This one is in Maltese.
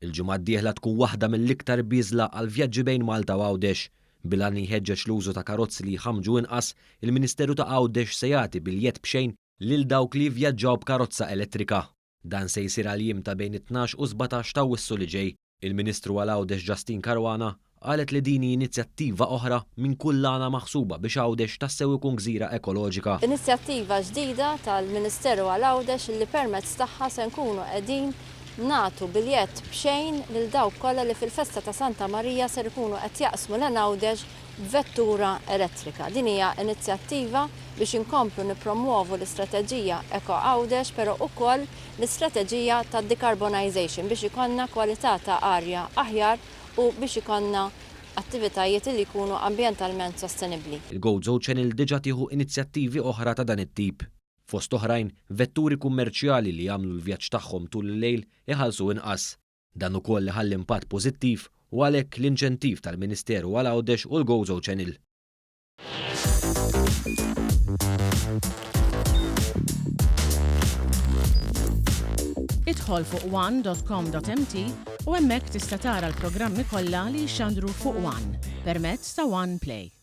Il-ġimgħa d-dieħla tkun waħda mill-iktar biżla għal vjaġġi bejn Malta u Għawdex. Bilan jħeġġeġ l-użu ta' karozzi li jħammġu inqas, il-Ministeru ta' Għawdex se jagħti biljett b'xejn lil dawk li vjaġġaw b'karozza elettrika. Dan se jsir għal jiem ta' bejn 12 u 17 ta' Awwissu li ġej. Il-Ministru għal Għawdex Justin Caruana qalet li din inizjattiva oħra minn kull għana maħsuba biex Għawdex tassew ikun gżira ekoloġika. Inizjattiva ġdida tal-Ministeru għal Għawdex li permezz tagħha se nkunu qegħdin nagħtu biljett b'xejn lil dawk kollha li fil-festa ta' Santa Marija ser ikunu qed jaqsmu lil Għawdex b'vettura elettrika. Din hija inizjattiva biex inkomplu nippromuovu l-istrateġija Eco Għawdex, però wkoll l-istrateġija ta' decarbonization biex ikollna kwalità ta' arja aħjar u biex ikollna attivitajiet li jkunu ambjentalment sostenibbli. Il-GoZo Channel diġà tieħu inizjattivi oħra ta' dan it-tip. Fost oħrajn, vetturi kummerċjali li jagħmlu l-vjaġġ tagħhom tul il-lejl iħallsu inqas. Dan ukoll ħall impatt pożittiv u għalhekk l-inċentiv tal-Ministeru għal Għawdex u l-GoZo Channel. Idħol fuq one.com.mt u hemmhekk tista' tara l-programmi kollha li jxandru fuq One permezz ta' One Play.